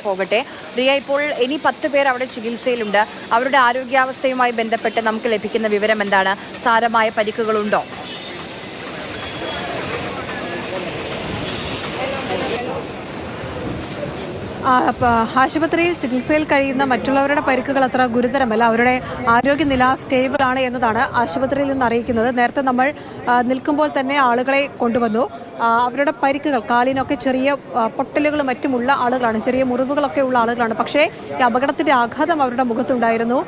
പോകട്ടെ. റിയ, ഇപ്പോൾ ഇനി 10 പേർ അവിടെ ചികിത്സയിലുണ്ട്. അവരുടെ ആരോഗ്യാവസ്ഥയുമായി ബന്ധപ്പെട്ട് നമുക്ക് ലഭിക്കുന്ന വിവരം എന്താണ്? സാരമായ പരിക്കുകളുണ്ടോ? ആശുപത്രിയിൽ ചികിത്സയിൽ കഴിയുന്ന മറ്റുള്ളവരുടെ പരിക്കുകൾ അത്ര ഗുരുതരമല്ല. അവരുടെ ആരോഗ്യനില സ്റ്റേബിൾ ആണ് എന്നതാണ് ആശുപത്രിയിൽ നിന്ന് അറിയിക്കുന്നത്. നേരത്തെ നമ്മൾ നിൽക്കുമ്പോൾ തന്നെ ആളുകളെ കൊണ്ടുവന്നു. അവരുടെ പരിക്കുകൾ കാലിനൊക്കെ ചെറിയ പൊട്ടലുകളും മറ്റുമുള്ള ആളുകളാണ്, ചെറിയ മുറിവുകളൊക്കെ ഉള്ള ആളുകളാണ്. പക്ഷേ ഈ അപകടത്തിൻ്റെ ആഘാതം അവരുടെ മുഖത്തുണ്ടായിരുന്നു.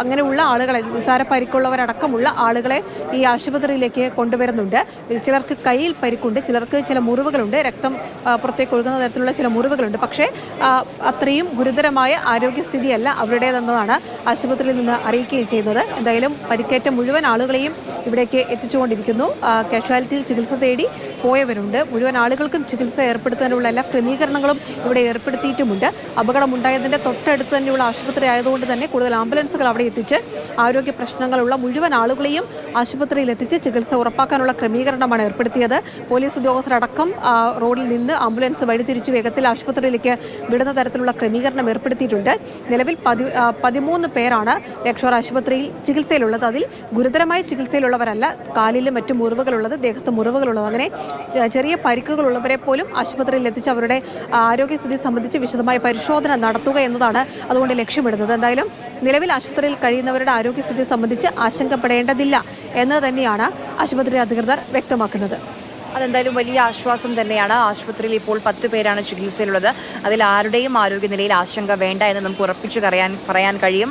അങ്ങനെയുള്ള ആളുകളെ, നിസ്സാര പരിക്കുള്ളവരടക്കമുള്ള ആളുകളെ ഈ ആശുപത്രിയിലേക്ക് കൊണ്ടുവരുന്നുണ്ട്. ചിലർക്ക് കയ്യിൽ പരിക്കുണ്ട്, ചിലർക്ക് ചില മുറിവുകളുണ്ട്, രക്തം പുറത്തേക്ക് ഒഴുകുന്ന തരത്തിലുള്ള ചില മുറിവുകളുണ്ട്. പക്ഷേ അത്രയും ഗുരുതരമായ ആരോഗ്യസ്ഥിതിയല്ല അവരുടേതെന്നതാണ് ആശുപത്രിയിൽ നിന്ന് അറിയിക്കുകയും ചെയ്യുന്നത്. എന്തായാലും പരിക്കേറ്റ മുഴുവൻ ആളുകളെയും ഇവിടേക്ക് എത്തിച്ചുകൊണ്ടിരിക്കുന്നു. കാഷ്വാലിറ്റിയിൽ ചികിത്സ തേടി പോയവരുണ്ട്. മുഴുവൻ ആളുകൾക്കും ചികിത്സ ഏർപ്പെടുത്താനുള്ള എല്ലാ ക്രമീകരണങ്ങളും ഇവിടെ ഏർപ്പെടുത്തിയിട്ടുമുണ്ട്. അപകടമുണ്ടായതിൻ്റെ തൊട്ടടുത്ത് തന്നെയുള്ള ആശുപത്രി ആയതുകൊണ്ട് തന്നെ കൂടുതൽ ആംബുലൻസുകൾ അവിടെ എത്തിച്ച് ആരോഗ്യ പ്രശ്നങ്ങളുള്ള മുഴുവൻ ആളുകളെയും ആശുപത്രിയിൽ എത്തിച്ച് ചികിത്സ ഉറപ്പാക്കാനുള്ള ക്രമീകരണമാണ് ഏർപ്പെടുത്തിയത്. പോലീസ് ഉദ്യോഗസ്ഥരടക്കം റോഡിൽ നിന്ന് ആംബുലൻസ് വഴിതിരിച്ച് വേഗത്തിൽ ആശുപത്രിയിലേക്ക് വിടുന്ന തരത്തിലുള്ള ക്രമീകരണം ഏർപ്പെടുത്തിയിട്ടുണ്ട്. നിലവിൽ 13 പേരാണ് ലക്ഷോർ ആശുപത്രിയിൽ ചികിത്സയിലുള്ളത്. അതിൽ ഗുരുതരമായ ചികിത്സയിലുള്ളവരല്ല, കാലിലും മറ്റു മുറിവുകളുള്ളത്, ദേഹത്ത് മുറിവുകളുള്ളത്, അങ്ങനെ ചെറിയ പരിക്കുകളുള്ളവരെ പോലും ആശുപത്രിയിൽ എത്തിച്ച് അവരുടെ ആരോഗ്യസ്ഥിതി സംബന്ധിച്ച് വിശദമായ പരിശോധന നടത്തുക എന്നതാണ് അതുകൊണ്ട് ലക്ഷ്യമിടുന്നത്. എന്തായാലും നിലവിൽ ആശുപത്രിയിൽ കഴിയുന്നവരുടെ ആരോഗ്യസ്ഥിതി സംബന്ധിച്ച് ആശങ്കപ്പെടേണ്ടതില്ല എന്ന് തന്നെയാണ് ആശുപത്രി അധികൃതർ വ്യക്തമാക്കുന്നത്. അതെന്തായാലും വലിയ ആശ്വാസം തന്നെയാണ്. ആശുപത്രിയിൽ ഇപ്പോൾ 10 പേരാണ് ചികിത്സയിലുള്ളത്. അതിൽ ആരുടെയും ആരോഗ്യനിലയിൽ ആശങ്ക വേണ്ട എന്ന് നമുക്ക് ഉറപ്പിച്ചു പറയാൻ കഴിയും.